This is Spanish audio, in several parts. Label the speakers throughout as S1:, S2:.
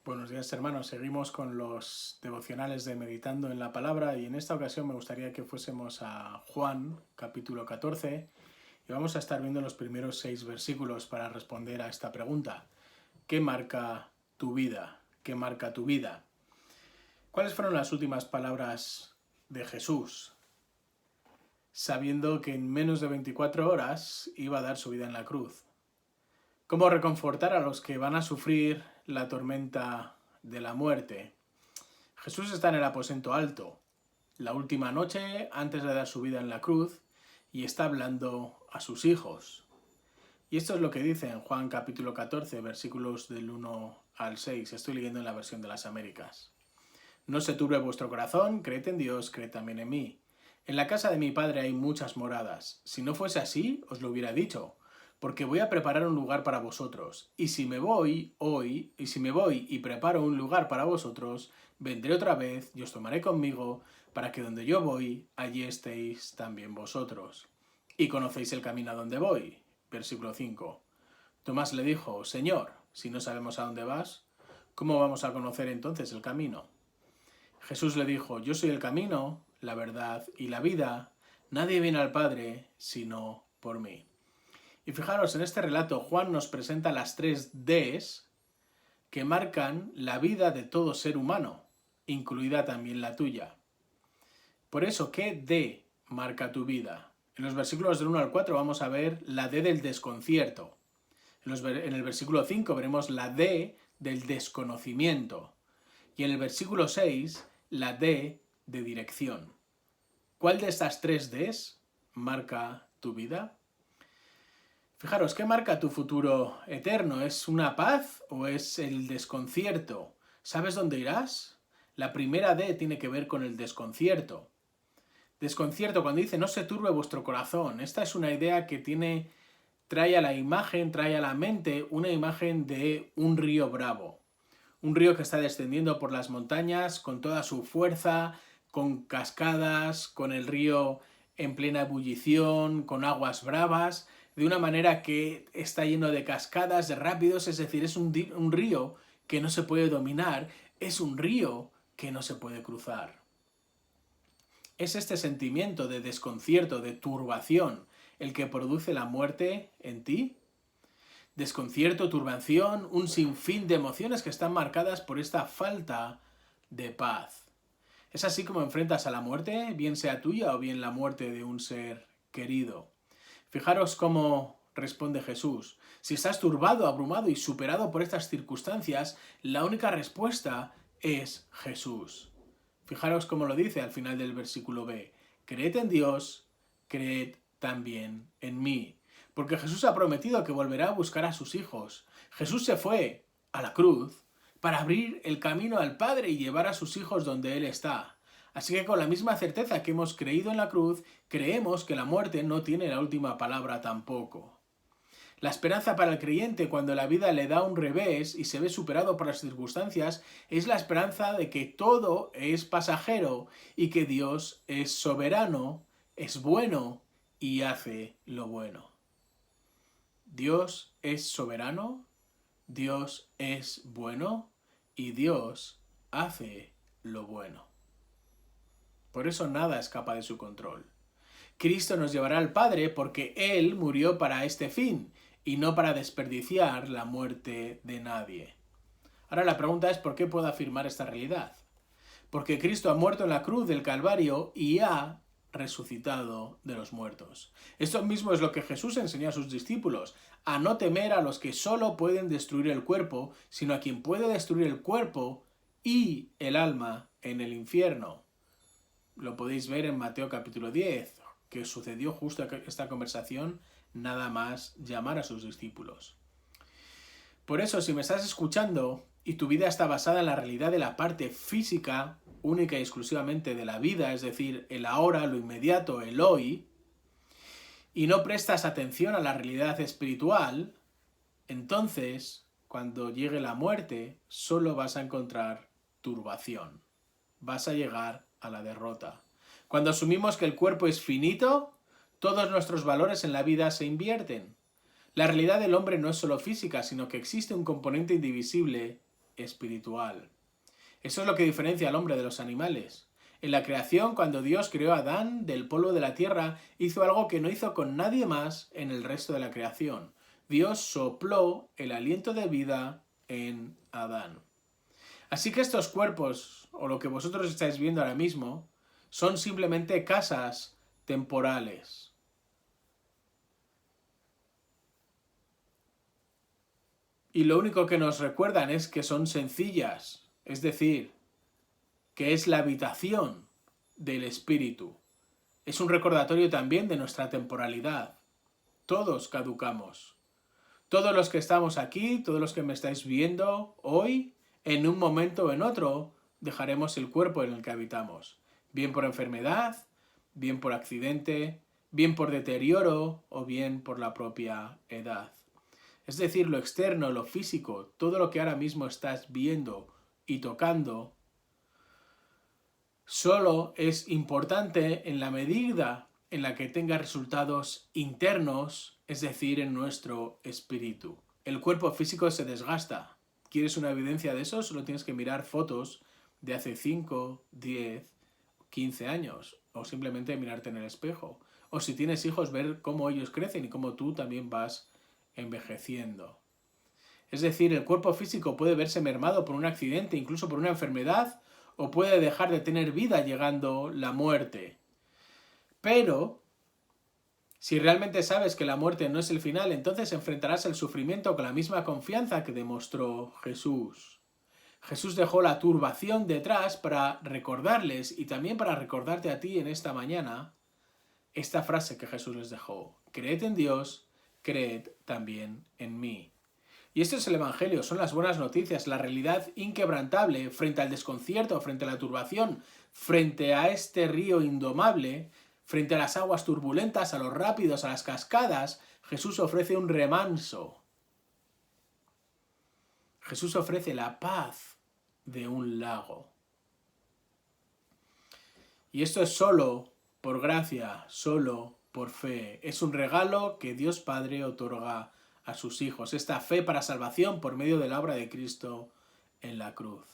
S1: Buenos días, hermanos. Seguimos con los devocionales de Meditando en la Palabra y en esta ocasión me gustaría que fuésemos a Juan, capítulo 14, y vamos a estar viendo los primeros 6 versículos para responder a esta pregunta. ¿Qué marca tu vida? ¿Qué marca tu vida? ¿Cuáles fueron las últimas palabras de Jesús, sabiendo que en menos de 24 horas iba a dar su vida en la cruz? ¿Cómo reconfortar a los que van a sufrir la tormenta de la muerte? Jesús está en el aposento alto, la última noche antes de dar su vida en la cruz, y está hablando a sus hijos. Y esto es lo que dice en Juan capítulo 14, versículos del 1 al 6. Estoy leyendo en la versión de las Américas. No se turbe vuestro corazón, creed en Dios, creed también en mí. En la casa de mi Padre hay muchas moradas. Si no fuese así, os lo hubiera dicho, porque voy a preparar un lugar para vosotros. Y si me voy y preparo un lugar para vosotros, vendré otra vez y os tomaré conmigo, para que donde yo voy, allí estéis también vosotros. Y conocéis el camino a donde voy. Versículo 5. Tomás le dijo, Señor, si no sabemos a dónde vas, ¿cómo vamos a conocer entonces el camino? Jesús le dijo, yo soy el camino, la verdad y la vida. Nadie viene al Padre sino por mí. Y fijaros, en este relato Juan nos presenta las 3 Ds que marcan la vida de todo ser humano, incluida también la tuya. Por eso, ¿qué D marca tu vida? En los versículos del 1 al 4 vamos a ver la D del desconcierto. En el versículo 5 veremos la D del desconocimiento. Y en el versículo 6, la D de dirección. ¿Cuál de estas 3 Ds marca tu vida? Fijaros, ¿qué marca tu futuro eterno? ¿Es una paz o es el desconcierto? ¿Sabes dónde irás? La primera D tiene que ver con el desconcierto. Desconcierto, cuando dice no se turbe vuestro corazón. Esta es una idea que trae a la mente una imagen de un río bravo. Un río que está descendiendo por las montañas con toda su fuerza, con cascadas, con el río en plena ebullición, con aguas bravas, de una manera que está lleno de cascadas, de rápidos, es decir, es un río que no se puede dominar, es un río que no se puede cruzar. Es este sentimiento de desconcierto, de turbación, el que produce la muerte en ti. Desconcierto, turbación, un sinfín de emociones que están marcadas por esta falta de paz. Es así como enfrentas a la muerte, bien sea tuya o bien la muerte de un ser querido. Fijaros cómo responde Jesús. Si estás turbado, abrumado y superado por estas circunstancias, la única respuesta es Jesús. Fijaros cómo lo dice al final del versículo B. Creed en Dios, creed también en mí. Porque Jesús ha prometido que volverá a buscar a sus hijos. Jesús se fue a la cruz para abrir el camino al Padre y llevar a sus hijos donde Él está. Así que con la misma certeza que hemos creído en la cruz, creemos que la muerte no tiene la última palabra tampoco. La esperanza para el creyente cuando la vida le da un revés y se ve superado por las circunstancias es la esperanza de que todo es pasajero y que Dios es soberano, es bueno y hace lo bueno. Dios es soberano, Dios es bueno y Dios hace lo bueno. Por eso nada escapa de su control. Cristo nos llevará al Padre porque Él murió para este fin y no para desperdiciar la muerte de nadie. Ahora la pregunta es ¿por qué puedo afirmar esta realidad? Porque Cristo ha muerto en la cruz del Calvario y ha resucitado de los muertos. Esto mismo es lo que Jesús enseñó a sus discípulos, a no temer a los que solo pueden destruir el cuerpo, sino a quien puede destruir el cuerpo y el alma en el infierno. Lo podéis ver en Mateo capítulo 10, que sucedió justo esta conversación nada más llamar a sus discípulos. Por eso, si me estás escuchando y tu vida está basada en la realidad de la parte física, única y exclusivamente de la vida, es decir, el ahora, lo inmediato, el hoy, y no prestas atención a la realidad espiritual, entonces, cuando llegue la muerte, solo vas a encontrar turbación. Vas a llegar a la derrota. Cuando asumimos que el cuerpo es finito, todos nuestros valores en la vida se invierten. La realidad del hombre no es solo física, sino que existe un componente indivisible espiritual. Eso es lo que diferencia al hombre de los animales. En la creación, cuando Dios creó a Adán del polvo de la tierra, hizo algo que no hizo con nadie más en el resto de la creación. Dios sopló el aliento de vida en Adán. Así que estos cuerpos, o lo que vosotros estáis viendo ahora mismo, son simplemente casas temporales. Y lo único que nos recuerdan es que son sencillas, es decir, que es la habitación del espíritu. Es un recordatorio también de nuestra temporalidad. Todos caducamos. Todos los que estamos aquí, todos los que me estáis viendo hoy, en un momento o en otro, dejaremos el cuerpo en el que habitamos. Bien por enfermedad, bien por accidente, bien por deterioro o bien por la propia edad. Es decir, lo externo, lo físico, todo lo que ahora mismo estás viendo y tocando, solo es importante en la medida en la que tenga resultados internos, es decir, en nuestro espíritu. El cuerpo físico se desgasta. ¿Quieres una evidencia de eso? Solo tienes que mirar fotos de hace 5, 10, 15 años, o simplemente mirarte en el espejo. O si tienes hijos, ver cómo ellos crecen y cómo tú también vas envejeciendo. Es decir, el cuerpo físico puede verse mermado por un accidente, incluso por una enfermedad, o puede dejar de tener vida llegando la muerte. Pero, si realmente sabes que la muerte no es el final, entonces enfrentarás el sufrimiento con la misma confianza que demostró Jesús. Jesús dejó la turbación detrás para recordarles y también para recordarte a ti en esta mañana esta frase que Jesús les dejó: creed en Dios, creed también en mí. Y esto es el Evangelio, son las buenas noticias, la realidad inquebrantable frente al desconcierto, frente a la turbación, frente a este río indomable, frente a las aguas turbulentas, a los rápidos, a las cascadas. Jesús ofrece un remanso. Jesús ofrece la paz de un lago. Y esto es solo por gracia, solo por fe. Es un regalo que Dios Padre otorga a sus hijos. Esta fe para salvación por medio de la obra de Cristo en la cruz.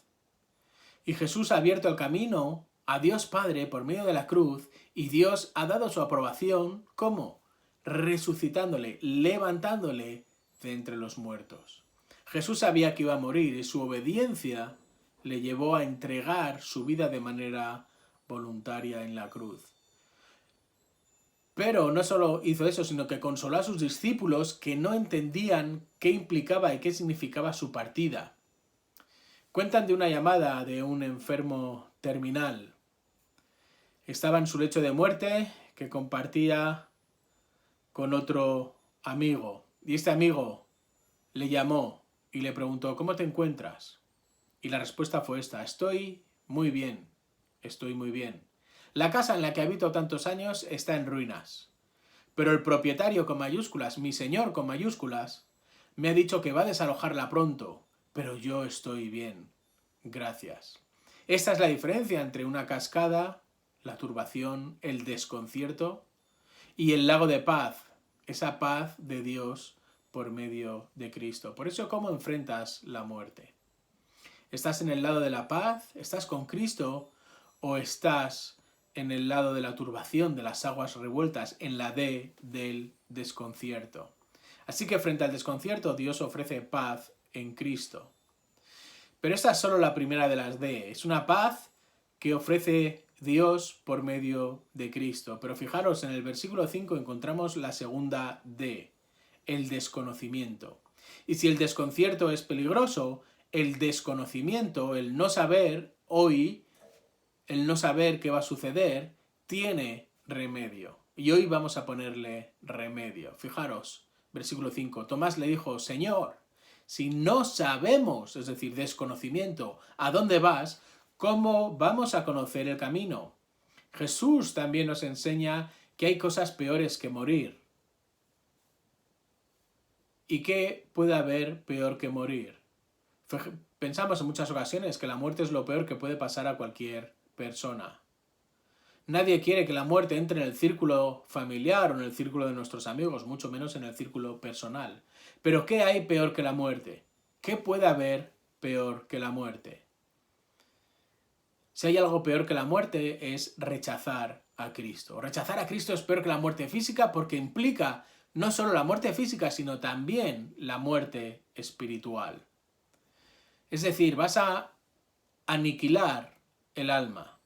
S1: Y Jesús ha abierto el camino a Dios Padre por medio de la cruz, y Dios ha dado su aprobación. ¿Cómo? Resucitándole, levantándole de entre los muertos. Jesús sabía que iba a morir y su obediencia le llevó a entregar su vida de manera voluntaria en la cruz. Pero no solo hizo eso, sino que consoló a sus discípulos que no entendían qué implicaba y qué significaba su partida. Cuentan de una llamada de un enfermo terminal. Estaba en su lecho de muerte que compartía con otro amigo. Y este amigo le llamó y le preguntó: ¿cómo te encuentras? Y la respuesta fue esta: estoy muy bien, estoy muy bien. La casa en la que habito tantos años está en ruinas, pero el propietario con mayúsculas, mi señor con mayúsculas, me ha dicho que va a desalojarla pronto, pero yo estoy bien. Gracias. Esta es la diferencia entre una cascada, la turbación, el desconcierto, y el lago de paz, esa paz de Dios por medio de Cristo. Por eso, ¿cómo enfrentas la muerte? ¿Estás en el lado de la paz? ¿Estás con Cristo? ¿O estás en el lado de la turbación, de las aguas revueltas, en la D del desconcierto? Así que frente al desconcierto, Dios ofrece paz en Cristo. Pero esta es solo la primera de las D. Es una paz que ofrece Dios por medio de Cristo. Pero fijaros, en el versículo 5 encontramos la segunda D, el desconocimiento. Y si el desconcierto es peligroso, el desconocimiento, el no saber hoy, el no saber qué va a suceder, tiene remedio. Y hoy vamos a ponerle remedio. Fijaros, versículo 5. Tomás le dijo: Señor, si no sabemos, es decir, desconocimiento, a dónde vas, ¿cómo vamos a conocer el camino? Jesús también nos enseña que hay cosas peores que morir. ¿Y qué puede haber peor que morir? Pensamos en muchas ocasiones que la muerte es lo peor que puede pasar a cualquier persona. Nadie quiere que la muerte entre en el círculo familiar o en el círculo de nuestros amigos, mucho menos en el círculo personal. Pero ¿qué hay peor que la muerte? ¿Qué puede haber peor que la muerte. Si hay algo peor que la muerte es rechazar a Cristo. Rechazar a Cristo es peor que la muerte física porque implica no solo la muerte física, sino también la muerte espiritual. Es decir, vas a aniquilar el alma,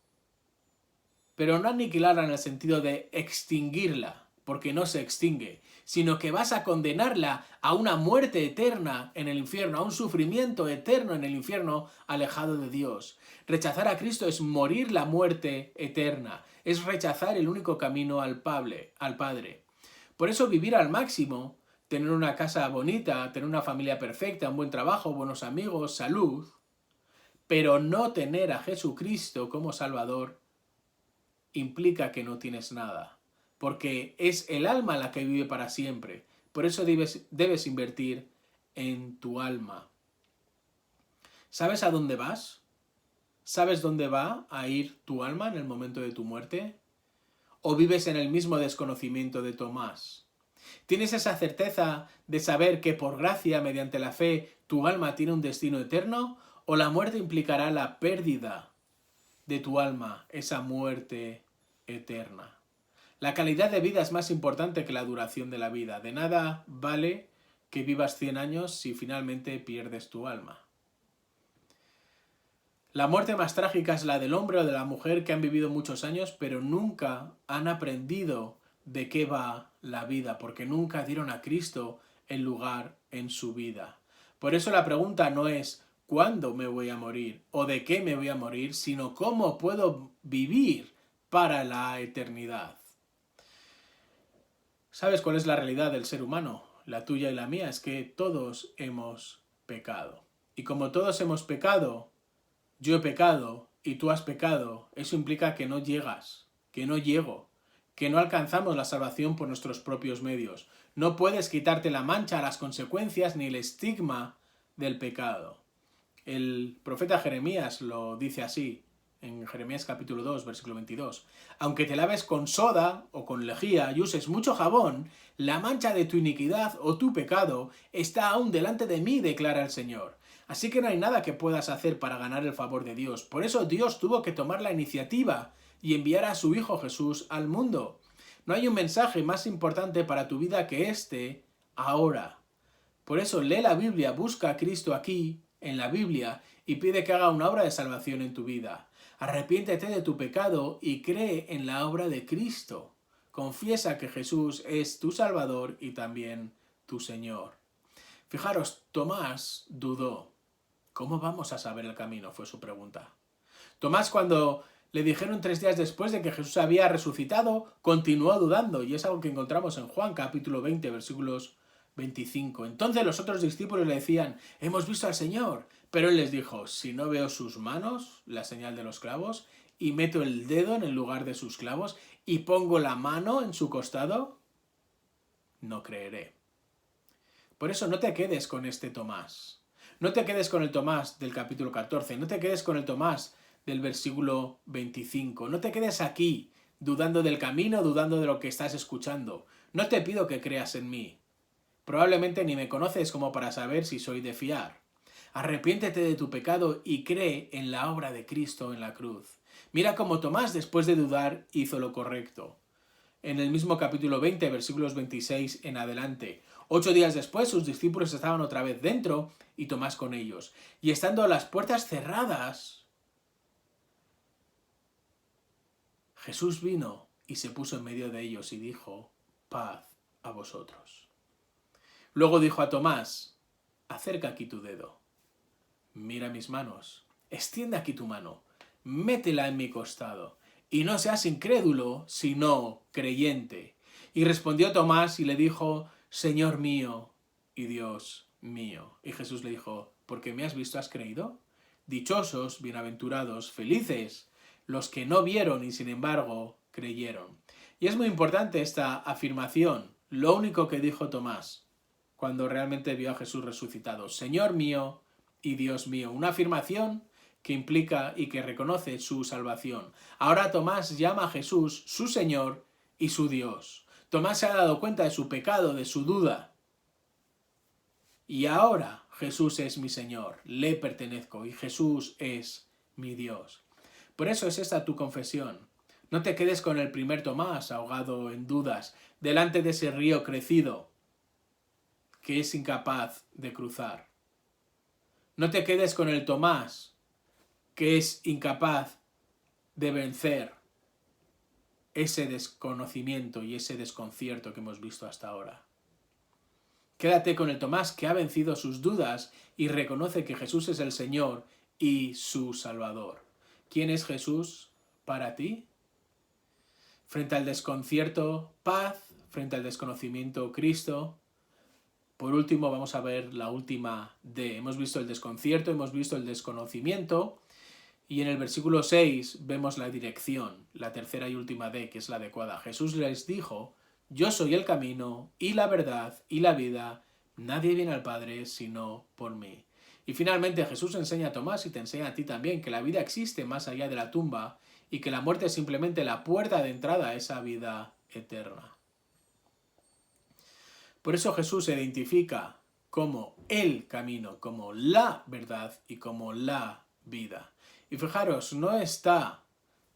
S1: pero no aniquilarla en el sentido de extinguirla, porque no se extingue, sino que vas a condenarla a una muerte eterna en el infierno, a un sufrimiento eterno en el infierno, alejado de Dios. Rechazar a Cristo es morir la muerte eterna, es rechazar el único camino al Padre. Por eso vivir al máximo, tener una casa bonita, tener una familia perfecta, un buen trabajo, buenos amigos, salud, pero no tener a Jesucristo como Salvador, implica que no tienes nada, porque es el alma la que vive para siempre. Por eso debes invertir en tu alma. ¿Sabes a dónde vas? ¿Sabes dónde va a ir tu alma en el momento de tu muerte? ¿O vives en el mismo desconocimiento de Tomás? ¿Tienes esa certeza de saber que por gracia, mediante la fe, tu alma tiene un destino eterno? ¿O la muerte implicará la pérdida de tu alma, esa muerte eterna? La calidad de vida es más importante que la duración de la vida. De nada vale que vivas 100 años si finalmente pierdes tu alma. La muerte más trágica es la del hombre o de la mujer que han vivido muchos años, pero nunca han aprendido de qué va la vida, porque nunca dieron a Cristo el lugar en su vida. Por eso la pregunta no es ¿cuándo me voy a morir? O ¿de qué me voy a morir? Sino ¿cómo puedo vivir para la eternidad? ¿Sabes cuál es la realidad del ser humano? La tuya y la mía es que todos hemos pecado. Y como todos hemos pecado, yo he pecado y tú has pecado, eso implica que no llegas, que no llego, que no alcanzamos la salvación por nuestros propios medios. No puedes quitarte la mancha, las consecuencias ni el estigma del pecado. El profeta Jeremías lo dice así, en Jeremías capítulo 2, versículo 22. Aunque te laves con soda o con lejía y uses mucho jabón, la mancha de tu iniquidad o tu pecado está aún delante de mí, declara el Señor. Así que no hay nada que puedas hacer para ganar el favor de Dios. Por eso Dios tuvo que tomar la iniciativa y enviar a su Hijo Jesús al mundo. No hay un mensaje más importante para tu vida que este ahora. Por eso lee la Biblia, busca a Cristo aquí, en la Biblia, y pide que haga una obra de salvación en tu vida. Arrepiéntete de tu pecado y cree en la obra de Cristo. Confiesa que Jesús es tu Salvador y también tu Señor. Fijaros, Tomás dudó. ¿Cómo vamos a saber el camino?, fue su pregunta. Tomás, cuando le dijeron 3 días después de que Jesús había resucitado, continuó dudando, y es algo que encontramos en Juan capítulo 20, versículos 25. Entonces los otros discípulos le decían, hemos visto al Señor. Pero él les dijo, si no veo sus manos, la señal de los clavos, y meto el dedo en el lugar de sus clavos, y pongo la mano en su costado, no creeré. Por eso no te quedes con este Tomás. No te quedes con el Tomás del capítulo 14, no te quedes con el Tomás del versículo 25, no te quedes aquí dudando del camino, dudando de lo que estás escuchando. No te pido que creas en mí. Probablemente ni me conoces como para saber si soy de fiar. Arrepiéntete de tu pecado y cree en la obra de Cristo en la cruz. Mira cómo Tomás, después de dudar, hizo lo correcto. En el mismo capítulo 20, versículos 26 en adelante. 8 días después, sus discípulos estaban otra vez dentro y Tomás con ellos. Y estando las puertas cerradas, Jesús vino y se puso en medio de ellos y dijo, paz a vosotros. Luego dijo a Tomás, acerca aquí tu dedo, mira mis manos, extiende aquí tu mano, métela en mi costado, y no seas incrédulo, sino creyente. Y respondió Tomás y le dijo, Señor mío y Dios mío. Y Jesús le dijo, ¿porque me has visto has creído? Dichosos, bienaventurados, felices, los que no vieron y sin embargo creyeron. Y es muy importante esta afirmación, lo único que dijo Tomás cuando realmente vio a Jesús resucitado, Señor mío y Dios mío. Una afirmación que implica y que reconoce su salvación. Ahora Tomás llama a Jesús su Señor y su Dios. Tomás se ha dado cuenta de su pecado, de su duda. Y ahora Jesús es mi Señor, le pertenezco y Jesús es mi Dios. Por eso es esta tu confesión. No te quedes con el primer Tomás ahogado en dudas, delante de ese río crecido que es incapaz de cruzar. No te quedes con el Tomás que es incapaz de vencer ese desconocimiento y ese desconcierto que hemos visto hasta ahora. Quédate con el Tomás que ha vencido sus dudas y reconoce que Jesús es el Señor y su Salvador. ¿Quién es Jesús para ti? Frente al desconcierto, paz. Frente al desconocimiento, Cristo. Por último, vamos a ver la última D. Hemos visto el desconcierto, hemos visto el desconocimiento. Y en el versículo 6 vemos la dirección, la tercera y última D, que es la adecuada. Jesús les dijo: yo soy el camino y la verdad y la vida. Nadie viene al Padre sino por mí. Y finalmente Jesús enseña a Tomás y te enseña a ti también que la vida existe más allá de la tumba y que la muerte es simplemente la puerta de entrada a esa vida eterna. Por eso Jesús se identifica como el camino, como la verdad y como la vida. Y fijaros, no está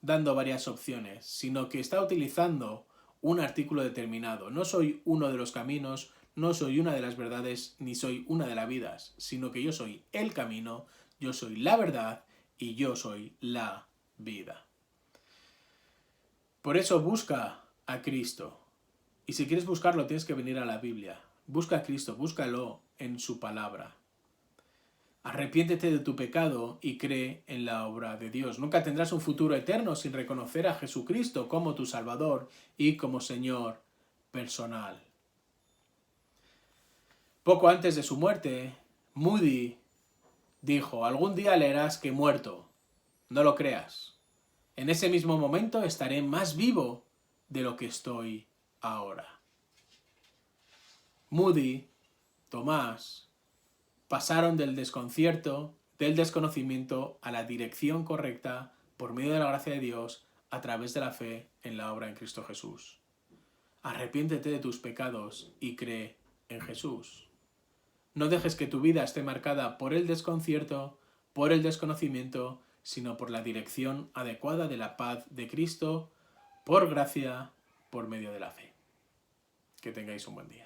S1: dando varias opciones, sino que está utilizando un artículo determinado. No soy uno de los caminos, no soy una de las verdades, ni soy una de las vidas, sino que yo soy el camino, yo soy la verdad y yo soy la vida. Por eso busca a Cristo. Y si quieres buscarlo, tienes que venir a la Biblia. Busca a Cristo, búscalo en su palabra. Arrepiéntete de tu pecado y cree en la obra de Dios. Nunca tendrás un futuro eterno sin reconocer a Jesucristo como tu Salvador y como Señor personal. Poco antes de su muerte, Moody dijo: algún día leerás que he muerto. No lo creas. En ese mismo momento estaré más vivo de lo que estoy ahora. Moody, Tomás, pasaron del desconcierto, del desconocimiento a la dirección correcta por medio de la gracia de Dios a través de la fe en la obra en Cristo Jesús. Arrepiéntete de tus pecados y cree en Jesús. No dejes que tu vida esté marcada por el desconcierto, por el desconocimiento, sino por la dirección adecuada de la paz de Cristo, por gracia, por medio de la fe. Que tengáis un buen día.